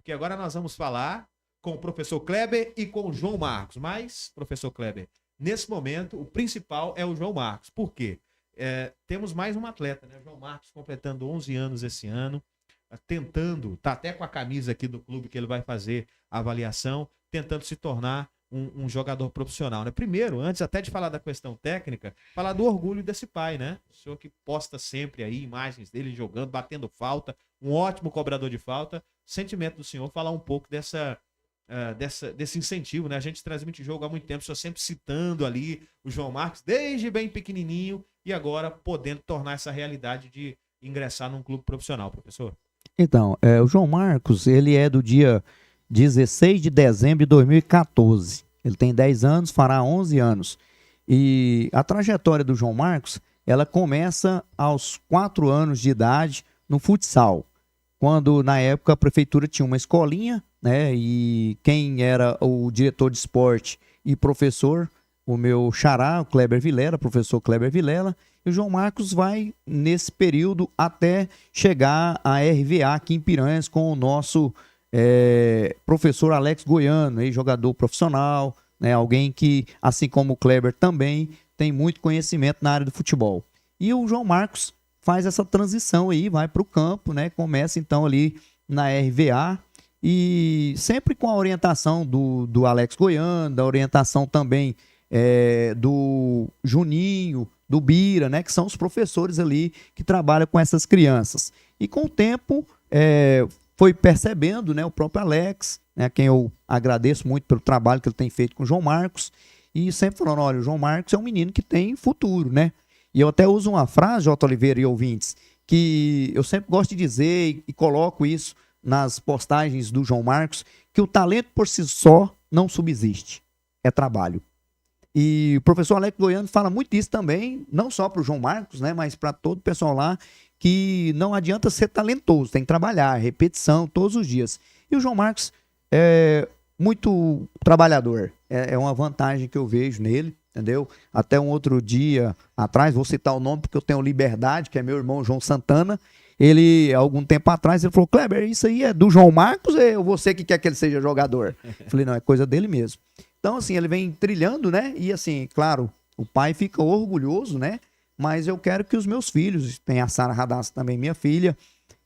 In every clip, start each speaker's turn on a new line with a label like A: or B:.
A: porque agora nós vamos falar com o professor Kleber e com o João Marcos. Mas, professor Kleber, nesse momento, o principal é o João Marcos. Por quê? Temos mais um atleta, né? O João Marcos completando 11 anos esse ano, tentando, tá até com a camisa aqui do clube que ele vai fazer a avaliação, tentando se tornar um jogador profissional, né? Primeiro, antes até de falar da questão técnica, falar do orgulho desse pai, né? O senhor que posta sempre aí imagens dele jogando, batendo falta, um ótimo cobrador de falta. Sentimento do senhor, falar um pouco desse incentivo, né? A gente transmite jogo há muito tempo, o senhor sempre citando ali o João Marcos, desde bem pequenininho, e agora podendo tornar essa realidade de ingressar num clube profissional, professor.
B: Então, o João Marcos, ele é do dia 16 de dezembro de 2014. Ele tem 10 anos, fará 11 anos. E a trajetória do João Marcos, ela começa aos 4 anos de idade no futsal. Quando, na época, a prefeitura tinha uma escolinha, né? E quem era o diretor de esporte e professor, o meu xará, o Kleber Vilela, professor Kleber Vilela, e o João Marcos vai, nesse período, até chegar à RVA aqui em Piranhas com o nosso professor Alex Goiano, jogador profissional, né, alguém que, assim como o Kleber também, tem muito conhecimento na área do futebol. E o João Marcos faz essa transição aí, vai para o campo, né, começa então ali na RVA, e sempre com a orientação do Alex Goiano, da orientação também do Juninho, do Bira, né, que são os professores ali que trabalham com essas crianças. E com o tempo foi percebendo, né, o próprio Alex, né, a quem eu agradeço muito pelo trabalho que ele tem feito com o João Marcos, e sempre falando, olha, o João Marcos é um menino que tem futuro, né? E eu até uso uma frase, J. Oliveira e ouvintes, que eu sempre gosto de dizer e coloco isso nas postagens do João Marcos, que o talento por si só não subsiste, é trabalho. E o professor Alex Goiano fala muito disso também, não só para o João Marcos, né, mas para todo o pessoal lá, que não adianta ser talentoso, tem que trabalhar, repetição todos os dias. E o João Marcos é muito trabalhador, é uma vantagem que eu vejo nele, entendeu? Até um outro dia atrás, vou citar o nome porque eu tenho liberdade, que é meu irmão João Santana, ele, algum tempo atrás, ele falou, Kleber, isso aí é do João Marcos ou é você que quer que ele seja jogador? Eu falei, não, é coisa dele mesmo. Então, assim, ele vem trilhando, né? E, assim, claro, o pai fica orgulhoso, né? Mas eu quero que os meus filhos, tem a Sara Radassa também, minha filha,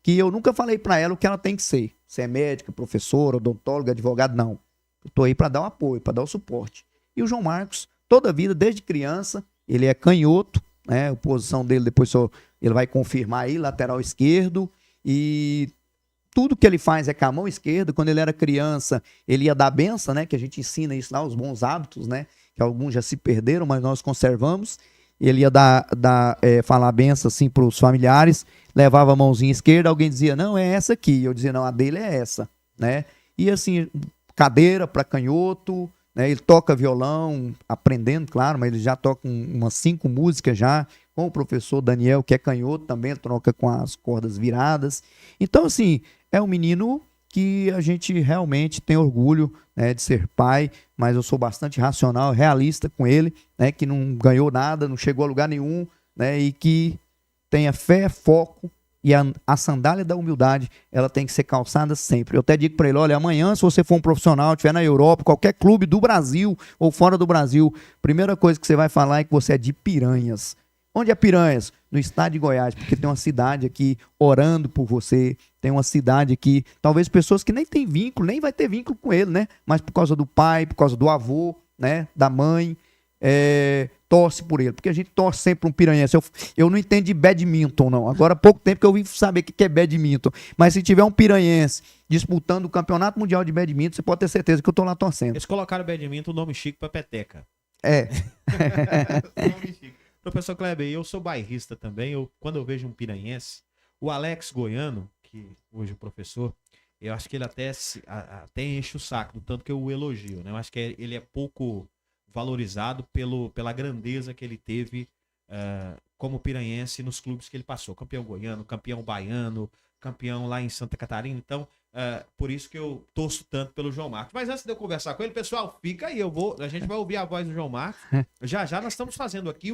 B: que eu nunca falei pra ela o que ela tem que ser. Se é médica, professora, odontóloga, advogado, não. Eu tô aí pra dar o apoio, pra dar o suporte. E o João Marcos, toda a vida, desde criança, ele é canhoto, né? A posição dele, depois ele vai confirmar aí, lateral esquerdo, e tudo que ele faz é com a mão esquerda. Quando ele era criança, ele ia dar benção, né? Que a gente ensina isso lá, os bons hábitos, né? Que alguns já se perderam, mas nós conservamos. Ele ia falar a benção assim para os familiares, levava a mãozinha esquerda, alguém dizia, não, é essa aqui. Eu dizia, não, a dele é essa, né? E assim, cadeira para canhoto, né? Ele toca violão, aprendendo, claro, mas ele já toca umas 5 músicas já, com o professor Daniel, que é canhoto também, ele toca com as cordas viradas. Então, assim, é um menino que a gente realmente tem orgulho, né, de ser pai, mas eu sou bastante racional, realista com ele, né, que não ganhou nada, não chegou a lugar nenhum, né, e que tenha fé, foco, e a sandália da humildade, ela tem que ser calçada sempre. Eu até digo para ele, olha, amanhã, se você for um profissional, estiver na Europa, qualquer clube do Brasil ou fora do Brasil, primeira coisa que você vai falar é que você é de Piranhas. Onde é Piranhas? No estado de Goiás, porque tem uma cidade aqui orando por você, tem uma cidade aqui, talvez pessoas que nem tem vínculo, nem vai ter vínculo com ele, né? Mas por causa do pai, por causa do avô, né? Da mãe, torce por ele, porque a gente torce sempre um piranhense. Eu não entendo de badminton, não. Agora há pouco tempo que eu vim saber o que é badminton, mas se tiver um piranhense disputando o campeonato mundial de badminton, você pode ter certeza que eu tô lá torcendo.
A: Eles colocaram badminton, o nome chique pra peteca. Nome chique. Professor Kleber, eu sou bairrista também. Quando eu vejo um piranhense, o Alex Goiano, que hoje é o professor, eu acho que ele até enche o saco, do tanto que eu o elogio, né? Eu acho que ele é pouco valorizado pela grandeza que ele teve como piranhense nos clubes que ele passou. Campeão goiano, campeão baiano, campeão lá em Santa Catarina. Então, por isso que eu torço tanto pelo João Marcos. Mas antes de eu conversar com ele, pessoal, fica aí. A gente vai ouvir a voz do João Marcos. Já nós estamos fazendo aqui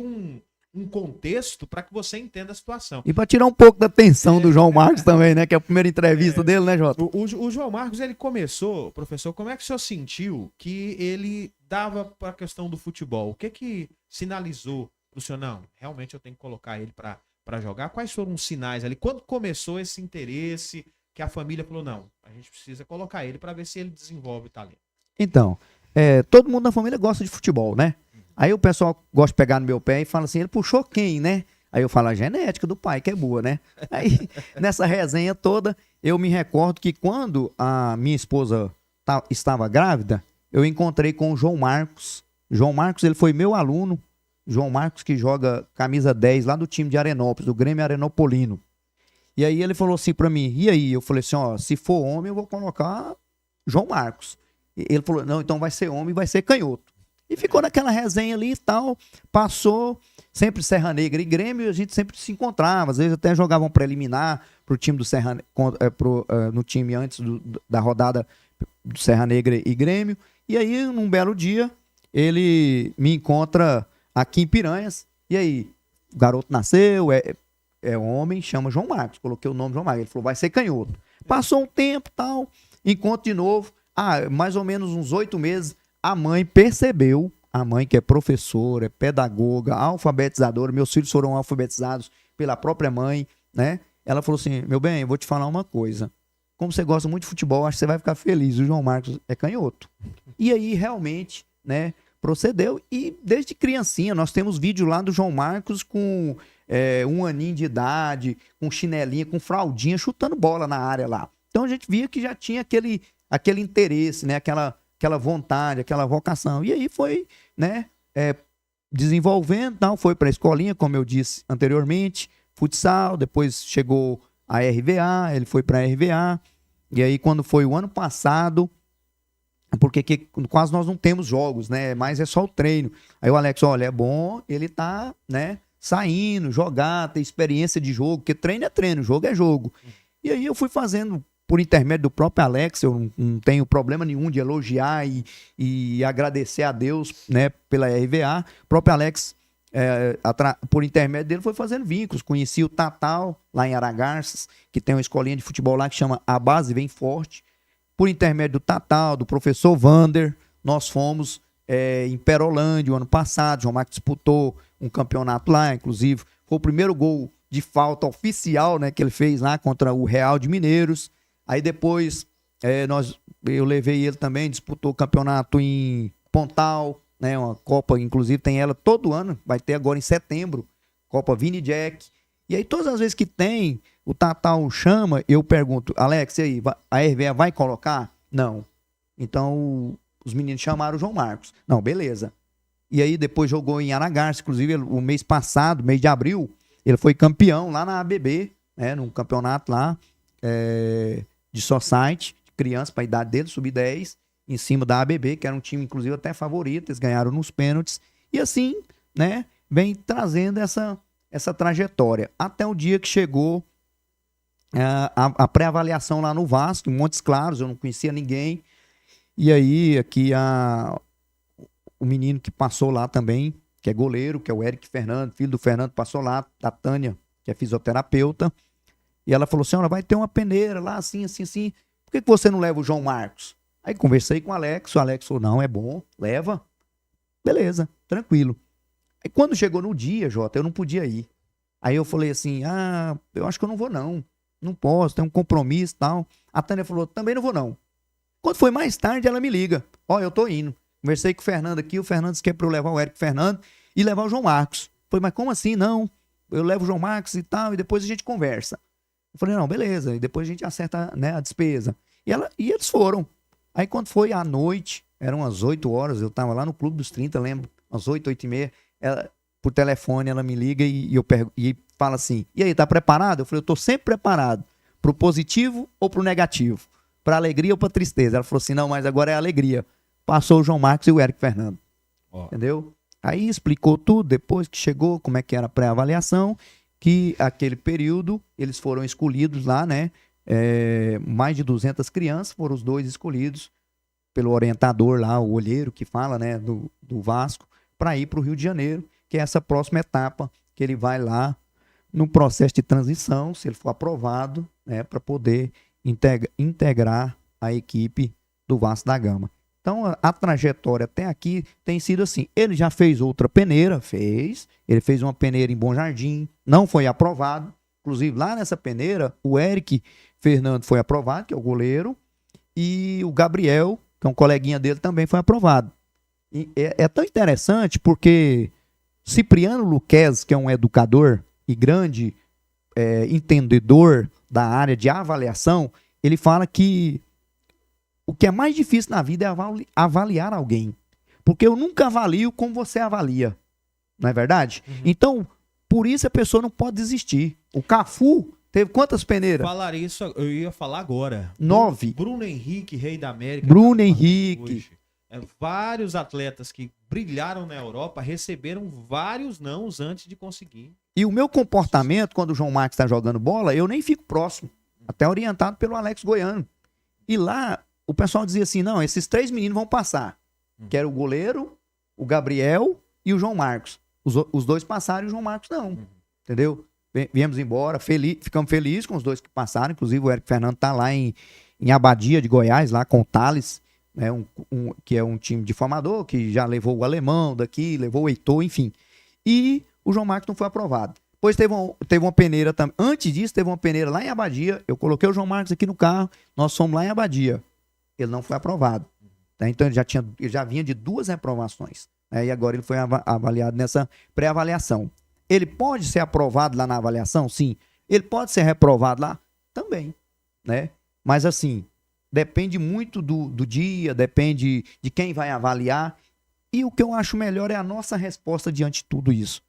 A: um contexto para que você entenda a situação.
B: E para tirar um pouco da tensão do João Marcos também, né? Que é a primeira entrevista dele, né, Jota?
A: O João Marcos, ele começou, professor, como é que o senhor sentiu que ele dava para a questão do futebol? O que que sinalizou pro senhor? Não, realmente eu tenho que colocar ele para jogar. Quais foram os sinais ali? Quando começou esse interesse que a família falou, não, a gente precisa colocar ele para ver se ele desenvolve o talento?
B: Então, todo mundo na família gosta de futebol, né? Aí o pessoal gosta de pegar no meu pé e fala assim, ele puxou quem, né? Aí eu falo, a genética do pai, que é boa, né? Aí, nessa resenha toda, eu me recordo que quando a minha esposa estava grávida, eu encontrei com o João Marcos. João Marcos, ele foi meu aluno. João Marcos, que joga camisa 10 lá do time de Arenópolis, do Grêmio Arenopolino. E aí ele falou assim pra mim, e aí? Eu falei assim, ó, se for homem, eu vou colocar João Marcos. E ele falou, não, então vai ser homem e vai ser canhoto. E ficou naquela resenha ali e tal, passou, sempre Serra Negra e Grêmio, a gente sempre se encontrava, às vezes até jogavam um preliminar pro time do Serra, no time antes da rodada do Serra Negra e Grêmio, e aí num belo dia, ele me encontra aqui em Piranhas, e aí, o garoto nasceu, é homem, chama João Marcos, coloquei o nome João Marcos, ele falou, vai ser canhoto. Passou um tempo tal, encontro de novo, mais ou menos uns 8 meses, a mãe percebeu, a mãe que é professora, é pedagoga, alfabetizadora, meus filhos foram alfabetizados pela própria mãe, né? Ela falou assim, meu bem, eu vou te falar uma coisa, como você gosta muito de futebol, acho que você vai ficar feliz, o João Marcos é canhoto. E aí, realmente, né, procedeu, e desde criancinha, nós temos vídeo lá do João Marcos com 1 aninho de idade, com chinelinha, com fraldinha, chutando bola na área lá. Então a gente via que já tinha aquele interesse, né, aquela vontade, aquela vocação. E aí foi, né, desenvolvendo, tal, foi para a escolinha, como eu disse anteriormente, futsal, depois chegou a RVA, ele foi para a RVA, e aí quando foi o ano passado, porque quase nós não temos jogos, né, mas é só o treino. Aí o Alex, olha, é bom ele tá, né, saindo, jogar, ter experiência de jogo, porque treino é treino, jogo é jogo. E aí eu fui fazendo por intermédio do próprio Alex, eu não tenho problema nenhum de elogiar e agradecer a Deus, né, pela RVA. O próprio Alex, por intermédio dele, foi fazendo vínculos. Conheci o Tatal, lá em Aragarças, que tem uma escolinha de futebol lá que chama A Base Vem Forte. Por intermédio do Tatal, do professor Vander, nós fomos em Perolândia o ano passado. João Marcos disputou um campeonato lá, inclusive. Foi o primeiro gol de falta oficial, né, que ele fez lá contra o Real de Mineiros. Aí depois eu levei ele também, disputou o campeonato em Pontal, né, uma Copa, inclusive tem ela todo ano, vai ter agora em setembro, Copa Vini Jack. E aí todas as vezes que tem, o Tatal chama, eu pergunto, Alex, e aí, a RVA vai colocar? Não. Então os meninos chamaram o João Marcos. Não, beleza. E aí depois jogou em Aragarça, inclusive o mês passado, mês de abril, ele foi campeão lá na ABB, né, num campeonato lá, de society, de criança para a idade dele, sub-10, em cima da ABB, que era um time, inclusive, até favorito, eles ganharam nos pênaltis, e assim, né, vem trazendo essa trajetória, até o dia que chegou a pré-avaliação lá no Vasco, em Montes Claros, eu não conhecia ninguém, e aí, aqui, o menino que passou lá também, que é goleiro, que é o Eric Fernando, filho do Fernando, passou lá, da Tânia, que é fisioterapeuta, e ela falou assim, olha, vai ter uma peneira lá, assim, assim, assim. Por que você não leva o João Marcos? Aí conversei com o Alex falou, não, é bom, leva. Beleza, tranquilo. Aí quando chegou no dia, Jota, eu não podia ir. Aí eu falei assim, eu acho que eu não vou não. Não posso, tem um compromisso e tal. A Tânia falou, também não vou não. Quando foi mais tarde, ela me liga. Eu tô indo. Conversei com o Fernando aqui, o Fernando disse que é pra eu levar o Eric Fernando e levar o João Marcos. Falei, mas como assim? Não, eu levo o João Marcos e tal, e depois a gente conversa. Eu falei, não, beleza, e depois a gente acerta, né, a despesa. E eles foram. Aí quando foi à noite, eram umas 8 horas, eu tava lá no Clube dos 30, lembro, umas 8, 8 e meia, por telefone ela me liga e fala assim, e aí, tá preparado? Eu falei, eu tô sempre preparado, pro positivo ou pro negativo, pra alegria ou pra tristeza. Ela falou assim, não, mas agora é alegria. Passou o João Marcos e o Eric Fernando. Entendeu? Aí explicou tudo, depois que chegou, como é que era a pré-avaliação, que aquele período eles foram escolhidos lá, né? Mais de 200 crianças foram os 2 escolhidos pelo orientador lá, o olheiro que fala, né, do Vasco, para ir para o Rio de Janeiro, que é essa próxima etapa que ele vai lá no processo de transição, se ele for aprovado, né, para poder integrar a equipe do Vasco da Gama. Então, a trajetória até aqui tem sido assim. Ele já fez outra peneira, ele fez uma peneira em Bom Jardim, não foi aprovado. Inclusive, lá nessa peneira, o Eric Fernando foi aprovado, que é o goleiro, e o Gabriel, que é um coleguinha dele, também foi aprovado. E é tão interessante porque Cipriano Luquez, que é um educador e grande entendedor da área de avaliação, ele fala que o que é mais difícil na vida é avaliar alguém. Porque eu nunca avalio como você avalia. Não é verdade?
A: Uhum.
B: Então, por isso a pessoa não pode desistir. O Cafu teve quantas peneiras?
A: Falar isso, eu ia falar agora.
B: 9.
A: Bruno Henrique, rei da América.
B: Bruno Henrique.
A: Vários atletas que brilharam na Europa receberam vários nãos antes de conseguir.
B: E o meu comportamento, quando o João Marcos está jogando bola, eu nem fico próximo. Até orientado pelo Alex Goiano. E lá, o pessoal dizia assim, não, esses 3 meninos vão passar. Que era o goleiro, o Gabriel e o João Marcos. Os 2 passaram e o João Marcos não. Entendeu? Viemos embora, ficamos felizes com os 2 que passaram. Inclusive o Eric Fernando tá lá em Abadia de Goiás, lá com o Thales, né, que é um time de formador, que já levou o alemão daqui, levou o Heitor, enfim. E o João Marcos não foi aprovado. Depois teve uma peneira também. Antes disso, teve uma peneira lá em Abadia. Eu coloquei o João Marcos aqui no carro, nós fomos lá em Abadia. Ele não foi aprovado. Tá? Então ele já vinha de 2 reprovações. Né? E agora ele foi avaliado nessa pré-avaliação. Ele pode ser aprovado lá na avaliação? Sim. Ele pode ser reprovado lá? Também. Né? Mas assim, depende muito do dia, depende de quem vai avaliar. E o que eu acho melhor é a nossa resposta diante de tudo isso.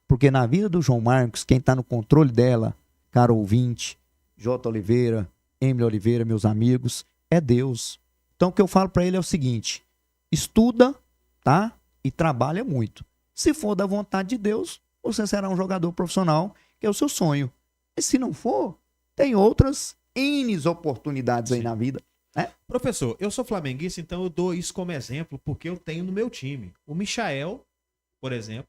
B: Porque na vida do João Marcos, quem está no controle dela, caro ouvinte, J. Oliveira, Emily Oliveira, meus amigos, é Deus. Então o que eu falo para ele é o seguinte: estuda, tá? E trabalha muito. Se for da vontade de Deus, você será um jogador profissional, que é o seu sonho. E se não for, tem outras N oportunidades aí na vida. Né?
A: Professor, eu sou flamenguista, então eu dou isso como exemplo, porque eu tenho no meu time. O Michael, por exemplo,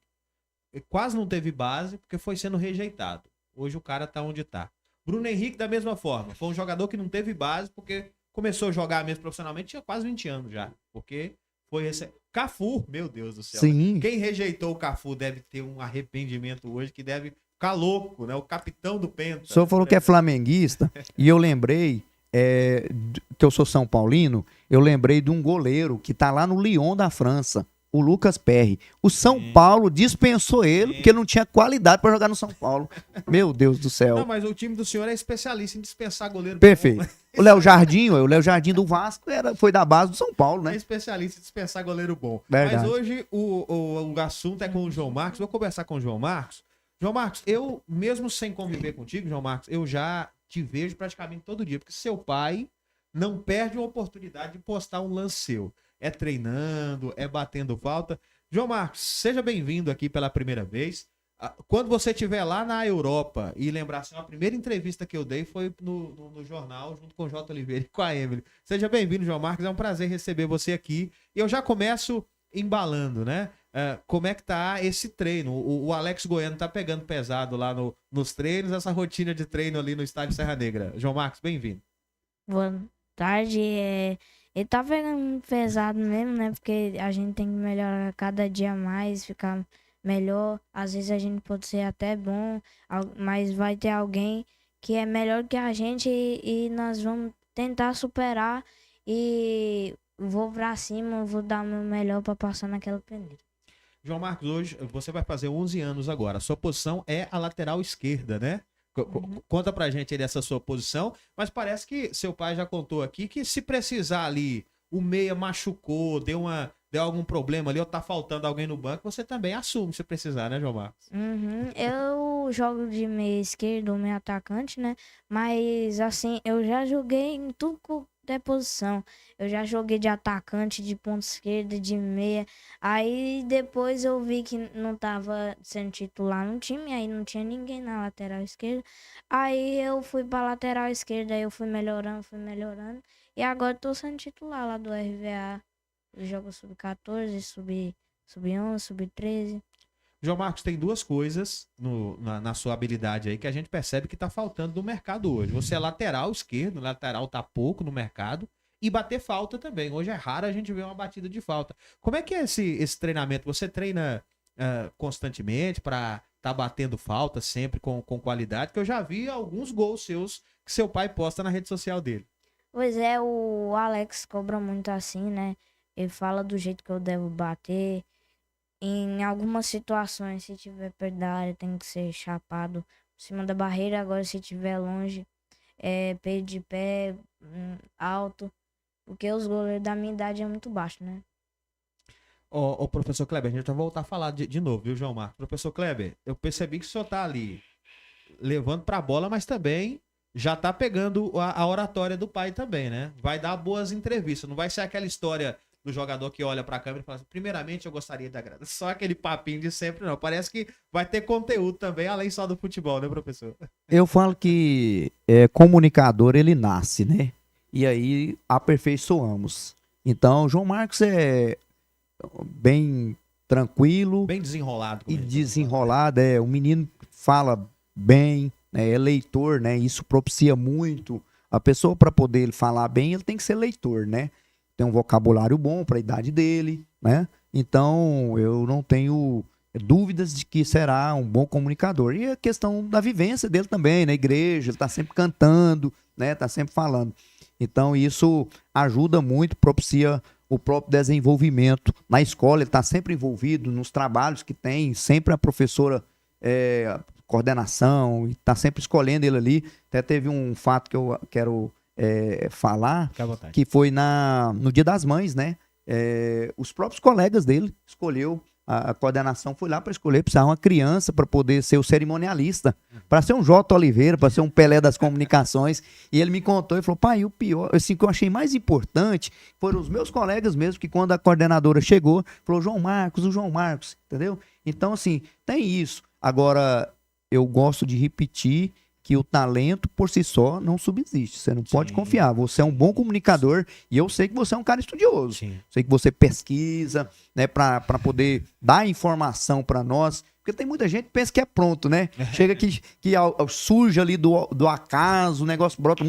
A: quase não teve base, porque foi sendo rejeitado. Hoje o cara tá onde tá. Bruno Henrique, da mesma forma, foi um jogador que não teve base, porque começou a jogar mesmo profissionalmente, tinha quase 20 anos já. Porque foi Cafu, meu Deus do céu.
B: Sim.
A: Quem rejeitou o Cafu deve ter um arrependimento hoje, que deve ficar louco, né? O capitão do Penta.
B: O senhor falou que é flamenguista, e eu lembrei, que eu sou São Paulino, eu lembrei de um goleiro que tá lá no Lyon da França, o Lucas Perry. O São Paulo dispensou ele, porque não tinha qualidade para jogar no São Paulo. Meu Deus do céu.
A: Não, mas o time do senhor é especialista em dispensar goleiro.
B: Perfeito. O Léo Jardim do Vasco foi da base do São Paulo, né?
A: É especialista em dispensar goleiro bom.
B: Verdade.
A: Mas hoje o assunto é com o João Marcos. Vou conversar com o João Marcos. João Marcos, eu, mesmo sem conviver contigo, João Marcos, eu já te vejo praticamente todo dia, porque seu pai não perde uma oportunidade de postar um lance seu. É treinando, é batendo falta. João Marcos, seja bem-vindo aqui pela primeira vez. Quando você estiver lá na Europa e lembrar assim, a primeira entrevista que eu dei foi no jornal, junto com o J. Oliveira e com a Emily. Seja bem-vindo, João Marcos. É um prazer receber você aqui. E eu já começo embalando, né? Como é que tá esse treino? O Alex Goiano tá pegando pesado lá nos treinos, essa rotina de treino ali no estádio Serra Negra. João Marcos, bem-vindo.
C: Boa tarde. Ele tá pegando pesado mesmo, né? Porque a gente tem que melhorar cada dia mais, ficar melhor. Às vezes a gente pode ser até bom, mas vai ter alguém que é melhor que a gente e nós vamos tentar superar e vou pra cima, vou dar o meu melhor pra passar naquela peneira.
A: João Marcos, hoje você vai fazer 11 anos agora. A sua posição é a lateral esquerda, né? Conta pra gente aí dessa sua posição, mas parece que seu pai já contou aqui que se precisar ali, o meia machucou, deu algum problema ali, ou tá faltando alguém no banco, você também assume se precisar, né, João Marcos?
C: Eu jogo de meia esquerdo, meia atacante, né? Mas assim, eu já joguei em tudo é posição. Eu já joguei de atacante, de ponta esquerda, de meia. Aí depois eu vi que não tava sendo titular no time, aí não tinha ninguém na lateral esquerda. Aí eu fui pra lateral esquerda, aí eu fui melhorando. E agora tô sendo titular lá do RVA. Eu jogo sub-14, sub-11, sub-13.
A: João Marcos, tem duas coisas na sua habilidade aí que a gente percebe que tá faltando no mercado hoje. Você é lateral esquerdo, lateral tá pouco no mercado, e bater falta também. Hoje é raro a gente ver uma batida de falta. Como é que é esse treinamento? Você treina constantemente para tá batendo falta sempre com qualidade? Que eu já vi alguns gols seus que seu pai posta na rede social dele.
C: Pois é, o Alex cobra muito assim, né? Ele fala do jeito que eu devo bater. Em algumas situações, se tiver perto da área, tem que ser chapado por cima da barreira. Agora, se tiver longe, peito de pé, alto. Porque os goleiros da minha idade é muito baixo, né?
A: Ô, professor Kleber, a gente vai voltar a falar de novo, viu, João Marcos? Professor Kleber, eu percebi que o senhor tá ali levando pra bola, mas também já tá pegando a oratória do pai também, né? Vai dar boas entrevistas, não vai ser aquela história do jogador que olha pra câmera e fala assim, primeiramente eu gostaria de agradecer. Só aquele papinho de sempre, não. Parece que vai ter conteúdo também, além só do futebol, né, professor?
B: Eu falo que comunicador ele nasce, né? E aí aperfeiçoamos. Então, o João Marcos é bem tranquilo
A: Bem desenrolado.
B: e desenrolado. O menino fala bem, né? É leitor, né? Isso propicia muito. A pessoa, para poder falar bem, ele tem que ser leitor, né? Tem um vocabulário bom para a idade dele, né? Então, eu não tenho dúvidas de que será um bom comunicador. E a questão da vivência dele também, na igreja, ele está sempre cantando, né? Está sempre falando. Então, isso ajuda muito, propicia o próprio desenvolvimento na escola. Ele está sempre envolvido nos trabalhos que tem, sempre a professora coordenação, e está sempre escolhendo ele ali. Até teve um fato que eu quero falar, que foi no Dia das Mães, né? Os próprios colegas dele escolheu, a coordenação foi lá para escolher, precisava uma criança para poder ser o cerimonialista, para ser um J. Oliveira, para ser um Pelé das comunicações. E ele me contou e falou, pai, o pior, assim, que eu achei mais importante foram os meus colegas mesmo, que quando a coordenadora chegou, falou, o João Marcos, entendeu? Então, assim, tem isso. Agora, eu gosto de repetir que o talento por si só não subsiste. Você não pode confiar. Você é um bom comunicador e eu sei que você é um cara estudioso. Sim. Sei que você pesquisa, né, para poder dar informação para nós. Porque tem muita gente que pensa que é pronto, né? Chega que surge ali do acaso, o negócio brota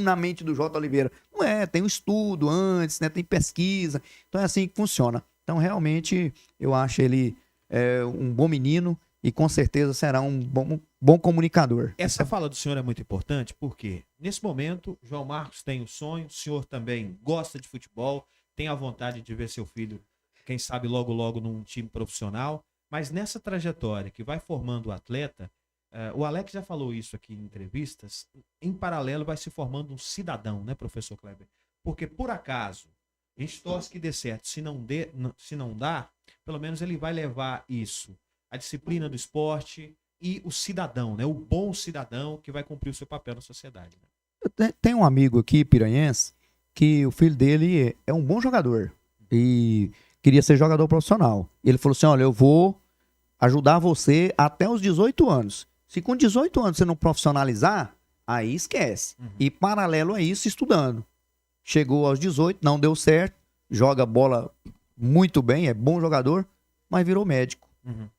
B: na mente do J. Oliveira. Não é, tem um estudo antes, né? Tem pesquisa. Então é assim que funciona. Então realmente eu acho ele um bom menino e com certeza será um bom comunicador.
A: Essa fala do senhor é muito importante porque, nesse momento, João Marcos tem o sonho, o senhor também gosta de futebol, tem a vontade de ver seu filho, quem sabe logo num time profissional, mas nessa trajetória que vai formando o atleta, o Alex já falou isso aqui em entrevistas, em paralelo vai se formando um cidadão, né, professor Kleber? Porque, por acaso, a gente torce que dê certo, se não dá, pelo menos ele vai levar isso, a disciplina do esporte e o cidadão, né? O bom cidadão que vai cumprir o seu papel na sociedade.
B: Né? Tem um amigo aqui, piranhense, que o filho dele é um bom jogador e queria ser jogador profissional. Ele falou assim, olha, eu vou ajudar você até os 18 anos. Se com 18 anos você não profissionalizar, aí esquece. E paralelo a isso, estudando. Chegou aos 18, não deu certo, joga bola muito bem, é bom jogador, mas virou médico.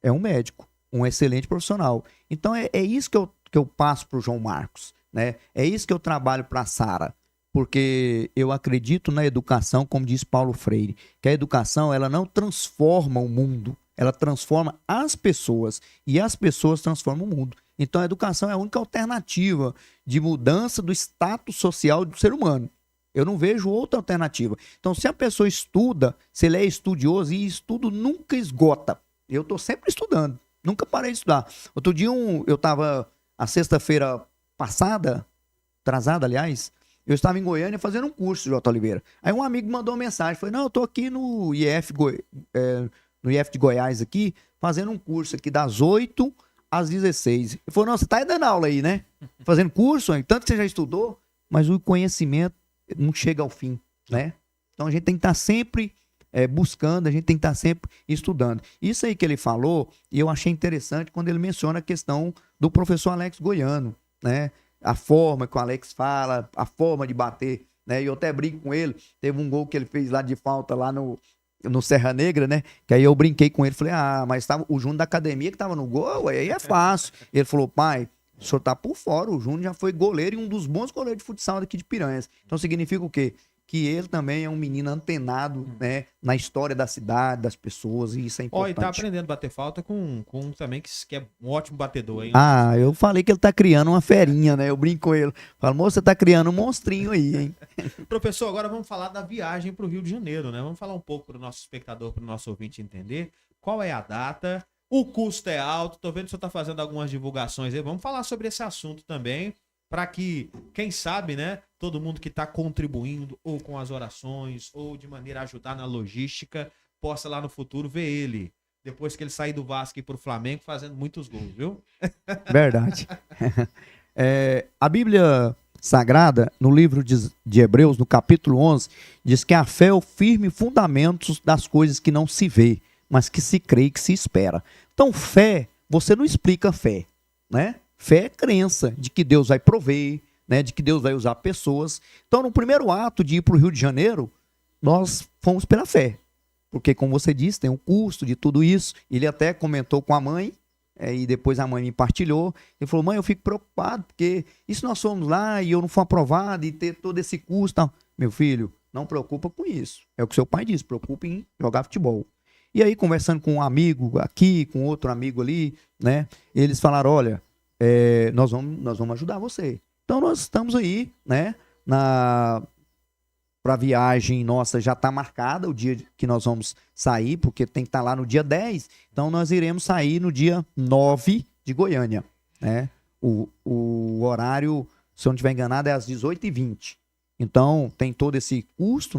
B: É um médico, um excelente profissional. Então é isso que eu passo para o João Marcos, né? É isso que eu trabalho para a Sara, porque eu acredito na educação, como diz Paulo Freire, que a educação ela não transforma o mundo, ela transforma as pessoas e as pessoas transformam o mundo. Então a educação é a única alternativa de mudança do status social do ser humano. Eu não vejo outra alternativa. Então se a pessoa estuda, se ele é estudioso, e estudo nunca esgota. Eu estou sempre estudando, nunca parei de estudar. Outro dia eu estava, a sexta-feira passada, atrasada, aliás, eu estava em Goiânia fazendo um curso, J. Oliveira. Aí um amigo mandou uma mensagem, falou, não, eu estou aqui no IF de Goiás aqui, fazendo um curso aqui das 8 às 16. Ele falou, não, você está dando aula aí, né? Fazendo curso, tanto que você já estudou, mas o conhecimento não chega ao fim, né? Então a gente tem que estar sempre buscando, a gente tem que estar sempre estudando. Isso aí que ele falou, e eu achei interessante quando ele menciona a questão do professor Alex Goiano, né? A forma que o Alex fala, a forma de bater, né? E eu até brinco com ele, teve um gol que ele fez lá de falta lá no Serra Negra, né? Que aí eu brinquei com ele, falei, mas tava, o Júnior da academia que tava no gol, aí é fácil. Ele falou, pai, o senhor tá por fora, o Júnior já foi goleiro e um dos bons goleiros de futsal daqui de Piranhas. Então significa o quê? Que ele também é um menino antenado, né, na história da cidade, das pessoas, e isso é
A: Ó, e tá
B: importante.
A: aprendendo a bater falta com um também que é um ótimo batedor, hein?
B: Eu falei que ele tá criando uma ferinha, né? Eu brinco com ele. Falo, moço, você tá criando um monstrinho aí, hein?
A: Professor, agora vamos falar da viagem para o Rio de Janeiro, né? Vamos falar um pouco para o nosso espectador, para o nosso ouvinte entender qual é a data, o custo é alto, tô vendo que o senhor tá fazendo algumas divulgações aí, vamos falar sobre esse assunto também, para que, quem sabe, né, todo mundo que está contribuindo, ou com as orações, ou de maneira a ajudar na logística, possa lá no futuro ver ele, depois que ele sair do Vasco e ir pro Flamengo, fazendo muitos gols, viu?
B: Verdade. A Bíblia Sagrada, no livro de Hebreus, no capítulo 11, diz que a fé é o firme fundamento das coisas que não se vê, mas que se crê e que se espera. Então, fé, você não explica fé, né? Fé é crença de que Deus vai prover, né? De que Deus vai usar pessoas. Então, no primeiro ato de ir para o Rio de Janeiro, nós fomos pela fé. Porque, como você disse, tem um custo de tudo isso. Ele até comentou com a mãe, e depois a mãe me partilhou. Ele falou, mãe, eu fico preocupado, porque e se nós formos lá e eu não for aprovado e ter todo esse custo? Tal? Meu filho, não preocupa com isso. É o que seu pai disse, preocupe em jogar futebol. E aí, conversando com um amigo aqui, com outro amigo ali, né? Eles falaram, olha, nós vamos ajudar você. Então, nós estamos aí, né? Para a viagem nossa já está marcada, o dia que nós vamos sair, porque tem que estar lá no dia 10. Então, nós iremos sair no dia 9 de Goiânia, né? O horário, se eu não estiver enganado, é às 18h20. Então, tem todo esse custo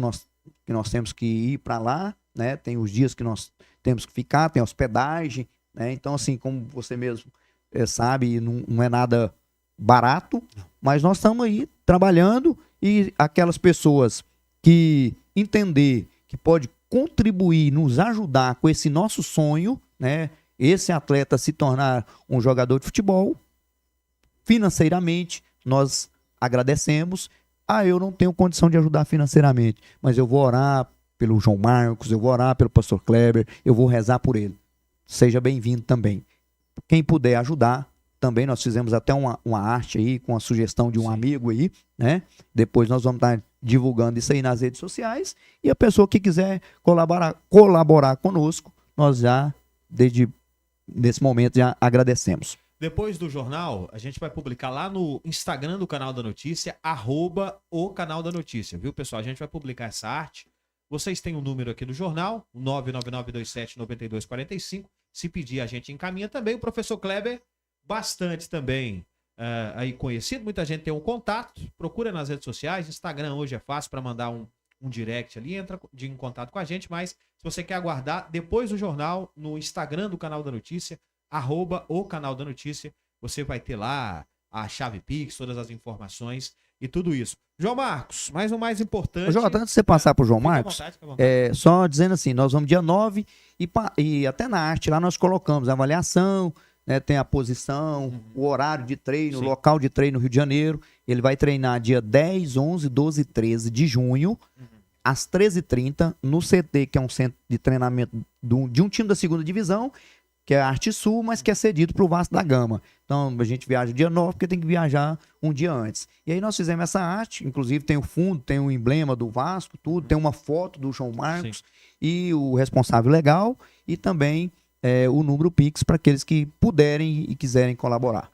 B: que nós temos que ir para lá, né? Tem os dias que nós temos que ficar, tem hospedagem, né? Então, assim, como você mesmo sabe, não é nada barato, mas nós estamos aí trabalhando e aquelas pessoas que entender que pode contribuir, nos ajudar com esse nosso sonho, né? Esse atleta se tornar um jogador de futebol, financeiramente, nós agradecemos. Eu não tenho condição de ajudar financeiramente, mas eu vou orar pelo João Marcos, eu vou orar pelo pastor Kleber, eu vou rezar por ele. Seja bem-vindo também. Quem puder ajudar, também nós fizemos até uma arte aí, com a sugestão de um amigo aí, né? Depois nós vamos estar divulgando isso aí nas redes sociais, e a pessoa que quiser colaborar conosco, nós já, desde nesse momento, já agradecemos.
A: Depois do jornal, a gente vai publicar lá no Instagram do Canal da Notícia, @o Canal da Notícia, viu, pessoal? A gente vai publicar essa arte. Vocês têm o número aqui do jornal, o 999279245. Se pedir, a gente encaminha também. O professor Kleber, bastante também aí conhecido. Muita gente tem um contato. Procura nas redes sociais. Instagram hoje é fácil para mandar um direct ali. Entra em contato com a gente. Mas se você quer aguardar, depois do jornal, no Instagram do Canal da Notícia, @o Canal da Notícia, você vai ter lá a chave Pix, todas as informações e tudo isso. João Marcos, mais o mais importante...
B: Jota, antes de você passar para o João Marcos,
A: fica à vontade.
B: só dizendo assim, nós vamos dia 9 e até na arte lá nós colocamos a avaliação, né, tem a posição, o horário de treino, o local de treino no Rio de Janeiro. Ele vai treinar dia 10, 11, 12 e 13 de junho, às 13h30, no CT, que é um centro de treinamento de um time da segunda divisão, que é a Arte Sul, mas que é cedido para o Vasco da Gama. Então, a gente viaja dia 9, porque tem que viajar um dia antes. E aí nós fizemos essa arte, inclusive tem o fundo, tem o emblema do Vasco, tudo, tem uma foto do João Marcos e o responsável legal, e também o número Pix para aqueles que puderem e quiserem colaborar.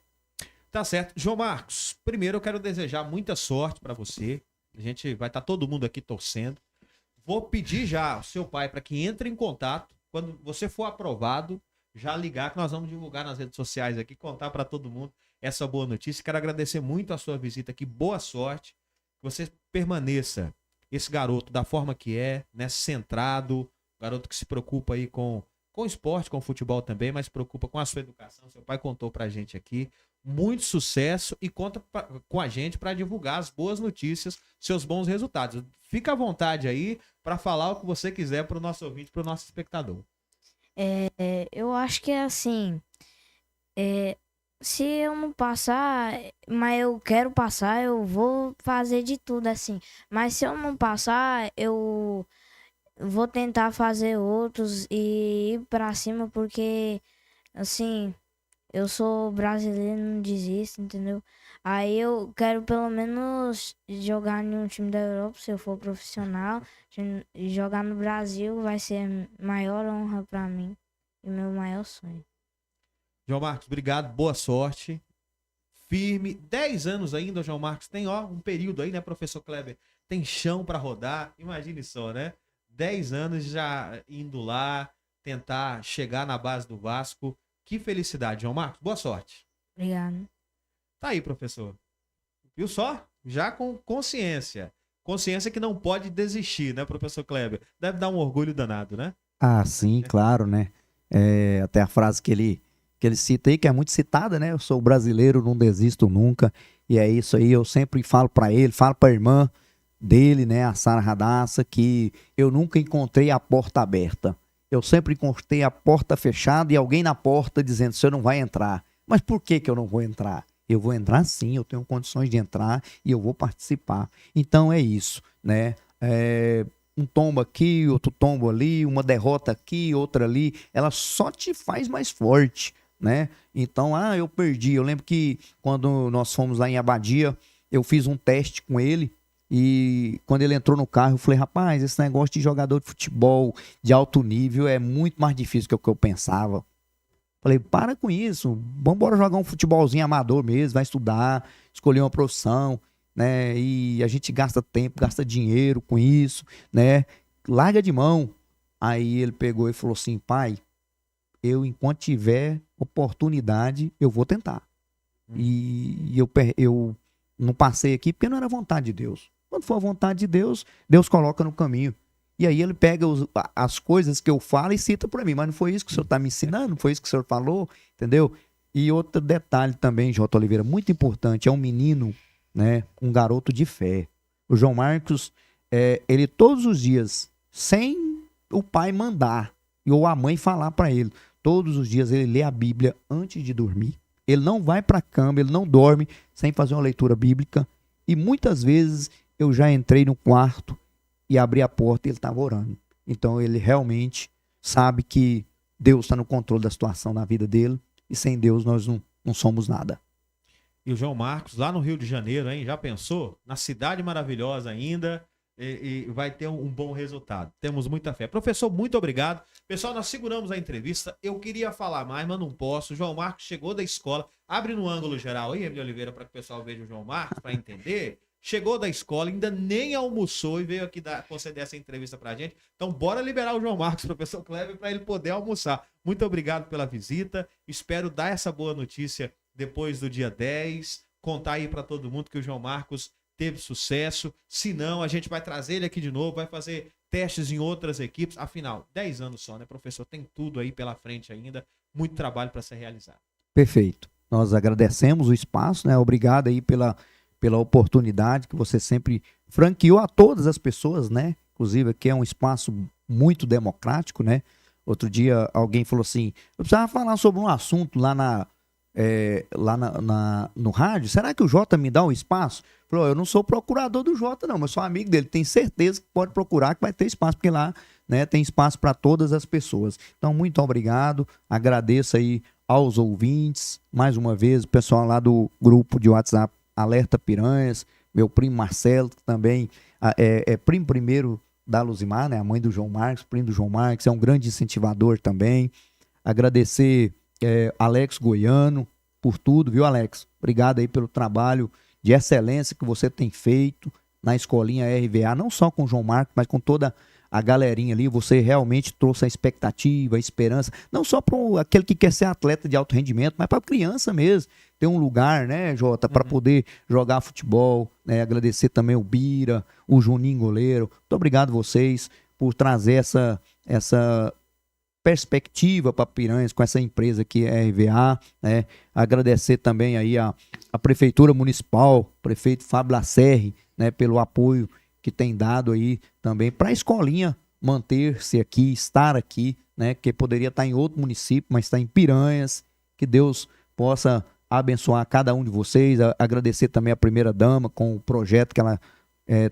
A: Tá certo. João Marcos, primeiro eu quero desejar muita sorte para você. A gente vai estar todo mundo aqui torcendo. Vou pedir já ao seu pai para que entre em contato. Quando você for aprovado, já ligar, que nós vamos divulgar nas redes sociais aqui, contar para todo mundo essa boa notícia. Quero agradecer muito a sua visita aqui, boa sorte, que você permaneça esse garoto da forma que é, né, centrado, garoto que se preocupa aí com esporte, com futebol também, mas se preocupa com a sua educação. Seu pai contou pra gente aqui, muito sucesso, e conta com a gente para divulgar as boas notícias, seus bons resultados. Fica à vontade aí para falar o que você quiser para o nosso ouvinte, para o nosso espectador.
C: Eu acho que é assim, se eu não passar, mas eu quero passar, eu vou fazer de tudo assim. Mas se eu não passar, eu vou tentar fazer outros e ir pra cima, porque, assim, eu sou brasileiro, não desisto, entendeu? Aí eu quero pelo menos jogar em um time da Europa, se eu for profissional. Jogar no Brasil vai ser a maior honra pra mim e meu maior sonho.
A: João Marcos, obrigado, boa sorte. Firme, 10 anos ainda, João Marcos. Tem, ó, um período aí, né, professor Kleber? Tem chão pra rodar. Imagine só, né? 10 anos já indo lá, tentar chegar na base do Vasco. Que felicidade, João Marcos. Boa sorte.
C: Obrigado.
A: Tá aí, professor. Viu só? Já com consciência. Consciência que não pode desistir, né, professor Kleber? Deve dar um orgulho danado, né?
B: Ah, sim, claro, né? Até a frase que ele cita aí, que é muito citada, né? Eu sou brasileiro, não desisto nunca. E é isso aí, eu sempre falo para ele, falo para a irmã dele, né, a Sara Radassa, que eu nunca encontrei a porta aberta. Eu sempre encontrei a porta fechada e alguém na porta dizendo: "Você não vai entrar". Mas por que que eu não vou entrar? Eu vou entrar sim, eu tenho condições de entrar e eu vou participar. Então é isso, né? Um tombo aqui, outro tombo ali, uma derrota aqui, outra ali, ela só te faz mais forte, né? Então, eu perdi. Eu lembro que quando nós fomos lá em Abadia, eu fiz um teste com ele e quando ele entrou no carro, eu falei: "Rapaz, esse negócio de jogador de futebol de alto nível é muito mais difícil que o que eu pensava". Falei: "Para com isso, vamos embora jogar um futebolzinho amador mesmo, vai estudar, escolher uma profissão, né? E a gente gasta tempo, gasta dinheiro com isso, né? Larga de mão". Aí ele pegou e falou assim: "Pai, enquanto tiver oportunidade, eu vou tentar". E eu não passei aqui porque não era vontade de Deus. Quando for a vontade de Deus, Deus coloca no caminho. E aí ele pega as coisas que eu falo e cita para mim. Mas não foi isso que o senhor está me ensinando? Não foi isso que o senhor falou? Entendeu? E outro detalhe também, Jota Oliveira, muito importante, é um menino, né, um garoto de fé. O João Marcos, ele todos os dias, sem o pai mandar, ou a mãe falar para ele, todos os dias ele lê a Bíblia antes de dormir. Ele não vai para a cama, ele não dorme sem fazer uma leitura bíblica. E muitas vezes eu já entrei no quarto e abri a porta e ele estava orando. Então ele realmente sabe que Deus está no controle da situação na vida dele e sem Deus nós não somos nada.
A: E o João Marcos, lá no Rio de Janeiro, hein? Já pensou? Na cidade maravilhosa ainda, e vai ter um bom resultado. Temos muita fé. Professor, muito obrigado. Pessoal, nós seguramos a entrevista. Eu queria falar mais, mas não posso. O João Marcos chegou da escola. Abre no ângulo geral aí, Emílio Oliveira, para que o pessoal veja o João Marcos, para entender. Chegou da escola, ainda nem almoçou e veio aqui conceder essa entrevista pra gente. Então, bora liberar o João Marcos, professor Kleber, para ele poder almoçar. Muito obrigado pela visita. Espero dar essa boa notícia depois do dia 10. Contar aí para todo mundo que o João Marcos teve sucesso. Se não, a gente vai trazer ele aqui de novo, vai fazer testes em outras equipes. Afinal, 10 anos só, né, professor? Tem tudo aí pela frente ainda. Muito trabalho para ser realizado.
B: Perfeito. Nós agradecemos o espaço, né? Obrigado aí pela oportunidade que você sempre franqueou a todas as pessoas, né? Inclusive aqui é um espaço muito democrático, né? Outro dia alguém falou assim: "Eu precisava falar sobre um assunto lá no rádio, será que o Jota me dá um espaço?" Falou: "Eu não sou procurador do Jota não, mas sou amigo dele, tenho certeza que pode procurar que vai ter espaço, porque lá, né, tem espaço para todas as pessoas". Então, muito obrigado, agradeço aí aos ouvintes, mais uma vez, o pessoal lá do grupo de WhatsApp Alerta Piranhas, meu primo Marcelo, que também é primo primeiro da Luzimar, né, a mãe do João Marcos, primo do João Marcos, é um grande incentivador também. Agradecer Alex Goiano por tudo, viu, Alex? Obrigado aí pelo trabalho de excelência que você tem feito na escolinha RVA, não só com o João Marcos, mas com toda a galerinha ali. Você realmente trouxe a expectativa, a esperança, não só para aquele que quer ser atleta de alto rendimento, mas para a criança mesmo, ter um lugar, né, Jota, para poder jogar futebol, né? Agradecer também o Bira, o Juninho Goleiro. Muito obrigado vocês por trazer essa perspectiva para Piranhas com essa empresa que é a RVA, né? Agradecer também aí a Prefeitura Municipal, prefeito Fábio Lacerre, né, pelo apoio que tem dado aí também para a escolinha manter-se aqui, estar aqui, né, que poderia estar em outro município, mas está em Piranhas. Que Deus possa abençoar cada um de vocês. Agradecer também a primeira-dama com o projeto que ela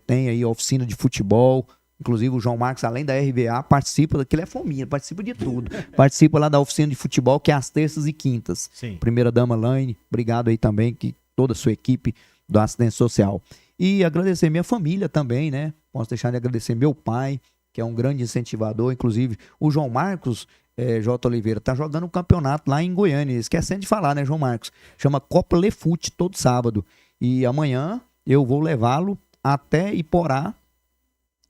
B: tem aí, a oficina de futebol, Inclusive o João Marcos, além da RVA, participa, que ele é fominha, participa de tudo. Participa lá da oficina de futebol, que é às terças e quintas.
A: Sim.
B: Primeira dama Laine, obrigado aí também, que toda a sua equipe do Assistência Social. E agradecer minha família também, né? Posso deixar de agradecer meu pai, que é um grande incentivador. Inclusive, o João Marcos, J. Oliveira, tá jogando um campeonato lá em Goiânia. Esquecendo de falar, né, João Marcos? Chama Copa Lefute, todo sábado. E amanhã eu vou levá-lo até Iporá.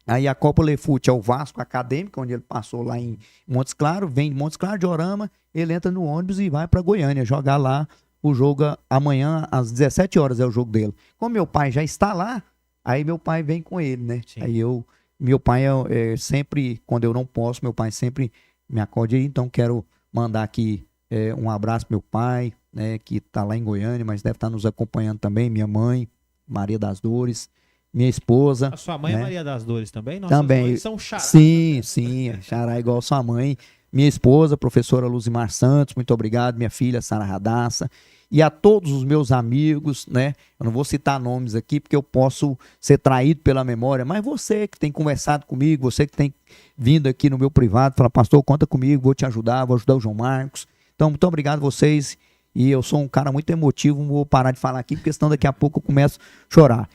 B: Aí a Copa Lefute é o Vasco Acadêmico, onde ele passou lá em Montes Claros, vem de Montes Claros de Orama, ele entra no ônibus e vai para Goiânia jogar lá o jogo amanhã às 17 horas é o jogo dele. Como meu pai já está lá, aí meu pai vem com ele, né?
A: Sim.
B: Aí meu pai sempre, quando eu não posso, meu pai sempre me acode aí, então quero mandar aqui um abraço pro meu pai, né, que está lá em Goiânia, mas deve estar nos acompanhando também, minha mãe, Maria das Dores, minha esposa.
A: A sua mãe
B: né?
A: é Maria das Dores também? Nossas
B: Também.
A: mães são xará.
B: Sim, xará igual sua mãe. Minha esposa, professora Luzimar Santos, muito obrigado. Minha filha, Sara Radassa. E a todos os meus amigos, né? Eu não vou citar nomes aqui, porque eu posso ser traído pela memória, mas você que tem conversado comigo, você que tem vindo aqui no meu privado, fala, pastor, conta comigo, vou te ajudar, vou ajudar o João Marcos. Então, muito obrigado a vocês. E eu sou um cara muito emotivo, não vou parar de falar aqui, porque senão daqui a pouco eu começo a chorar.